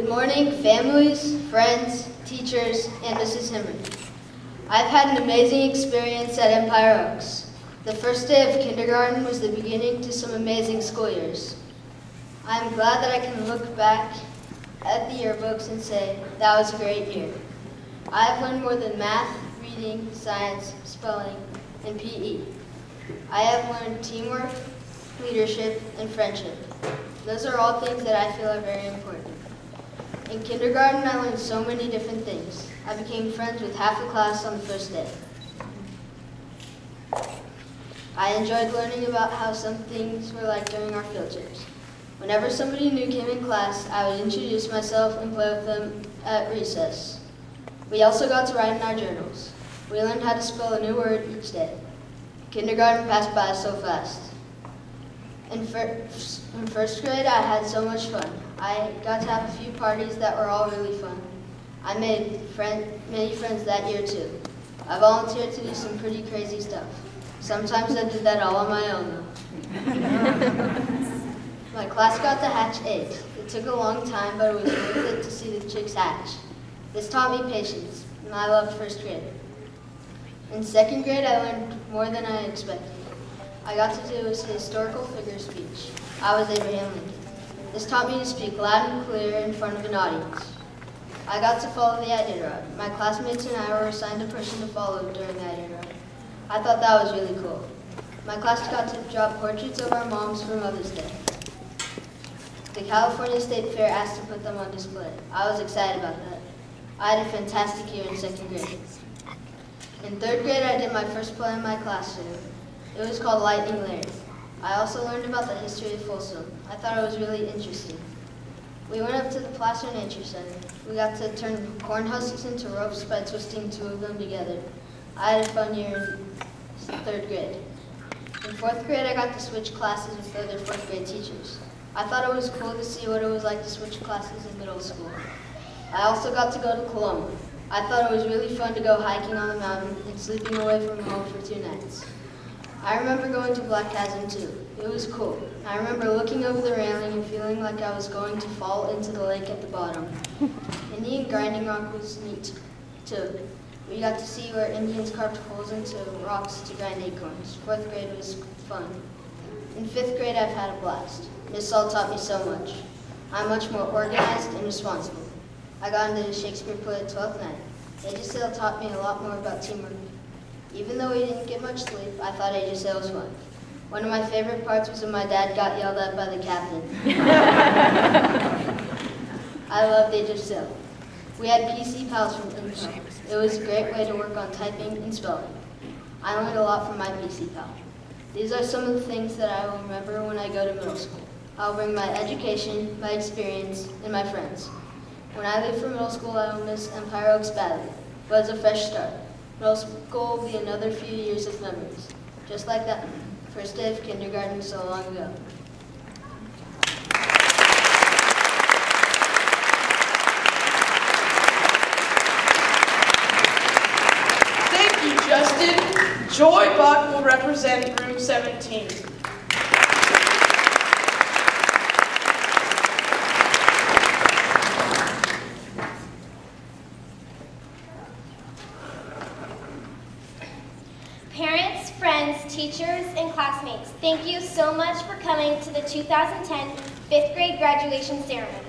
Good morning, families, friends, teachers, and Mrs. Himmer. I've had an amazing experience at Empire Oaks. The first day of kindergarten was the beginning to some amazing school years. I'm glad that I can look back at the yearbooks and say, that was a great year. I've learned more than math, reading, science, spelling, and PE. I have learned teamwork, leadership, and friendship. Those are all things that I feel are very important. In kindergarten, I learned so many different things. I became friends with half the class on the first day. I enjoyed learning about how some things were like during our field trips. Whenever somebody new came in class, I would introduce myself and play with them at recess. We also got to write in our journals. We learned how to spell a new word each day. Kindergarten passed by so fast. In first grade, I had so much fun. I got to have a few parties that were all really fun. I made many friends that year too. I volunteered to do some pretty crazy stuff. Sometimes I did that all on my own though. My class got to hatch eggs. It took a long time, but it was worth it to see the chicks hatch. This taught me patience, and I loved first grade. In second grade, I learned more than I expected. I got to do a historical figure speech. I was Abraham Lincoln. This taught me to speak loud and clear in front of an audience. I got to follow the Iditarod. My classmates and I were assigned a person to follow during the Iditarod. I thought that was really cool. My class got to draw portraits of our moms for Mother's Day. The California State Fair asked to put them on display. I was excited about that. I had a fantastic year in second grade. In third grade, I did my first play in my classroom. It was called Lightning Larry. I also learned about the history of Folsom. I thought it was really interesting. We went up to the Placer Nature Center. We got to turn corn husks into ropes by twisting two of them together. I had a fun year in third grade. In fourth grade, I got to switch classes with other fourth grade teachers. I thought it was cool to see what it was like to switch classes in middle school. I also got to go to Coloma. I thought it was really fun to go hiking on the mountain and sleeping away from home for 2 nights. I remember going to Black Chasm too. It was cool. I remember looking over the railing and feeling like I was going to fall into the lake at the bottom. Indian Grinding Rock was neat too. We got to see where Indians carved holes into rocks to grind acorns. Fourth grade was fun. In fifth grade, I've had a blast. Miss Saul taught me so much. I'm much more organized and responsible. I got into the Shakespeare play at 12th night. Age of Sail taught me a lot more about teamwork. Even though we didn't get much sleep, I thought Age of Sail was fun. One of my favorite parts was when my dad got yelled at by the captain. I loved Age of Sail. We had PC Pals from Intel. It was a great way to work on typing and spelling. I learned a lot from my PC Pal. These are some of the things that I will remember when I go to middle school. I'll bring my education, my experience, and my friends. When I leave for middle school, I will miss Empire Oaks badly, but it's a fresh start. Middle school will be another few years of memories, just like that first day of kindergarten so long ago. Thank you, Justin. Joy Buck will represent room 17. Parents, friends, teachers, and classmates, thank you so much for coming to the 2010 fifth grade graduation ceremony.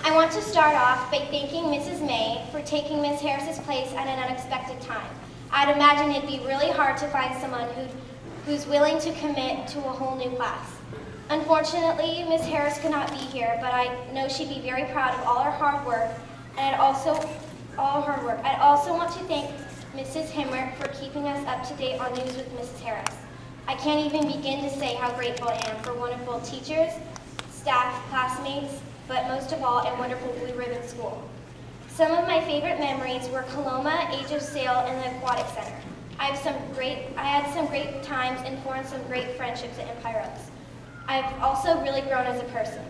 I want to start off by thanking Mrs. May for taking Ms. Harris's place at an unexpected time. I'd imagine it'd be really hard to find someone who's willing to commit to a whole new class. Unfortunately, Ms. Harris could not be here, but I know she'd be very proud of all her hard work, and I'd also want to thank Mrs. Himmer for keeping us up to date on news with Mrs. Harris. I can't even begin to say how grateful I am for wonderful teachers, staff, classmates, but most of all, a wonderful Blue Ribbon School. Some of my favorite memories were Coloma, Age of Sail, and the Aquatic Center. I had some great times and formed some great friendships at Empire Oaks. I've also really grown as a person.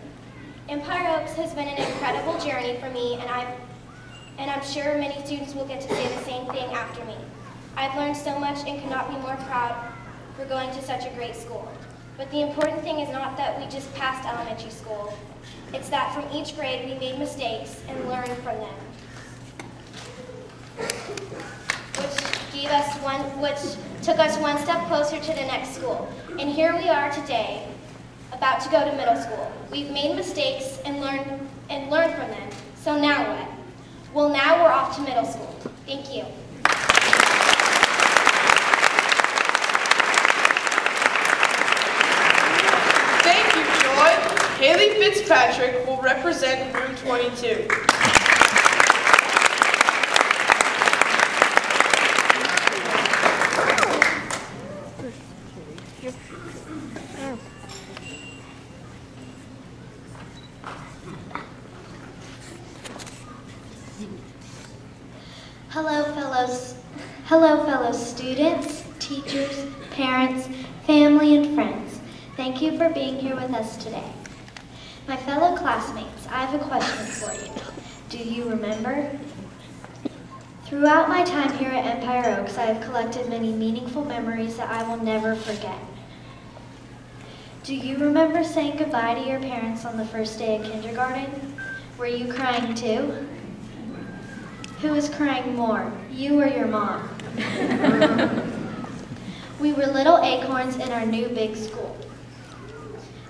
Empire Oaks has been an incredible journey for me, and I'm sure many students will get to say the same thing after me. I've learned so much and could not be more proud for going to such a great school. But the important thing is not that we just passed elementary school. It's that from each grade we made mistakes and learned from them, which took us one step closer to the next school. And here we are today, about to go to middle school. We've made mistakes and learned from them. So now what? Well, now we're off to middle school. Thank you. Thank you, Joy. Haley Fitzpatrick will represent room 22. Hello, fellow students, teachers, parents, family, and friends. Thank you for being here with us today. My fellow classmates, I have a question for you. Do you remember? Throughout my time here at Empire Oaks, I have collected many meaningful memories that I will never forget. Do you remember saying goodbye to your parents on the first day of kindergarten? Were you crying too? Who was crying more, you or your mom? We were little acorns in our new big school.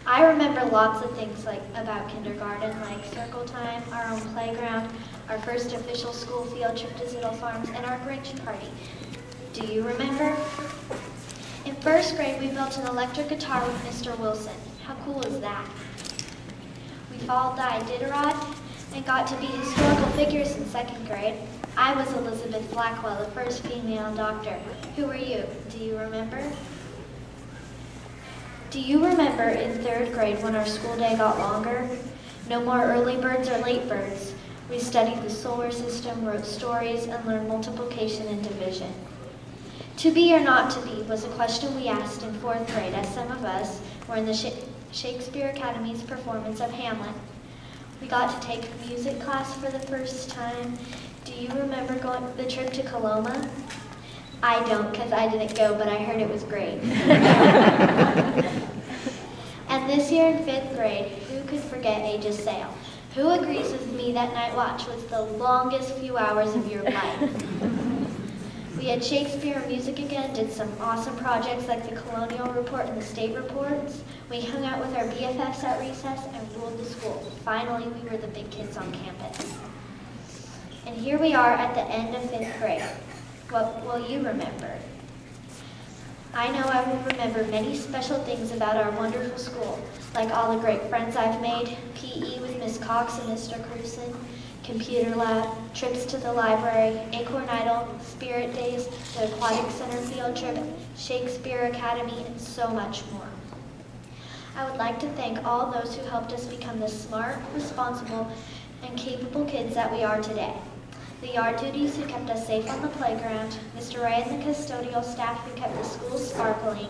I remember lots of things about kindergarten, like circle time, our own playground, our first official school field trip to Zittle Farms, and our Grinch party. Do you remember? In first grade, we built an electric guitar with Mr. Wilson. How cool is that? We followed the Iditarod and got to be historical figures in second grade. I was Elizabeth Blackwell, the first female doctor. Who were you? Do you remember? Do you remember in third grade when our school day got longer? No more early birds or late birds. We studied the solar system, wrote stories, and learned multiplication and division. To be or not to be was a question we asked in fourth grade as some of us were in the Shakespeare Academy's performance of Hamlet. We got to take music class for the first time. Do you remember going the trip to Coloma? I don't, because I didn't go, but I heard it was great. And this year in fifth grade, who could forget Aegis Sail? Who agrees with me that night watch was the longest few hours of your life? We had Shakespeare and music again, did some awesome projects like the Colonial Report and the State Reports. We hung out with our BFFs at recess and ruled the school. Finally, we were the big kids on campus. And here we are at the end of fifth grade. What will you remember? I know I will remember many special things about our wonderful school, like all the great friends I've made, PE with Miss Cox and Mr. Cruson, computer lab, trips to the library, Acorn Idol, Spirit Days, the Aquatic Center field trip, Shakespeare Academy, and so much more. I would like to thank all those who helped us become the smart, responsible, and capable kids that we are today. The yard duties who kept us safe on the playground, Mr. Ray and the custodial staff who kept the school sparkling,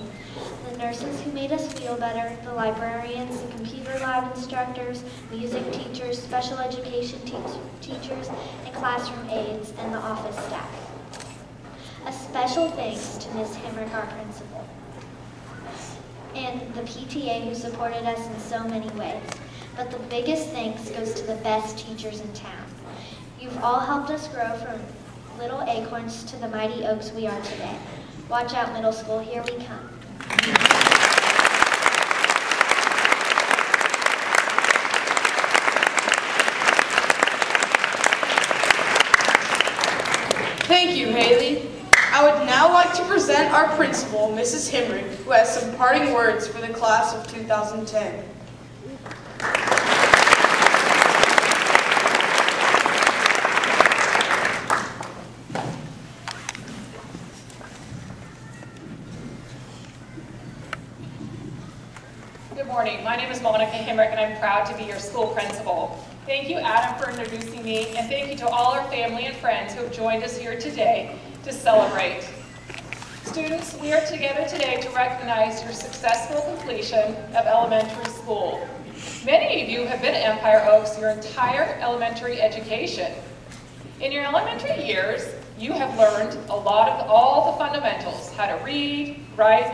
the nurses who made us feel better, the librarians, the computer lab instructors, music teachers, special education teachers, and classroom aides, and the office staff. A special thanks to Ms. Hemrick, our principal, and the PTA who supported us in so many ways. But the biggest thanks goes to the best teachers in town. You've all helped us grow from little acorns to the mighty oaks we are today. Watch out, middle school, here we come. Thank you, Haley. I would now like to present our principal, Mrs. Hemrick, who has some parting words for the class of 2010. Good morning. My name is Monica Hemrick, and I'm proud to be your school principal. Thank you, Adam, for introducing me, and thank you to all our family and friends who have joined us here today to celebrate. Students, we are together today to recognize your successful completion of elementary school. Many of you have been at Empire Oaks your entire elementary education. In your elementary years, you have learned a lot of all the fundamentals, how to read, write,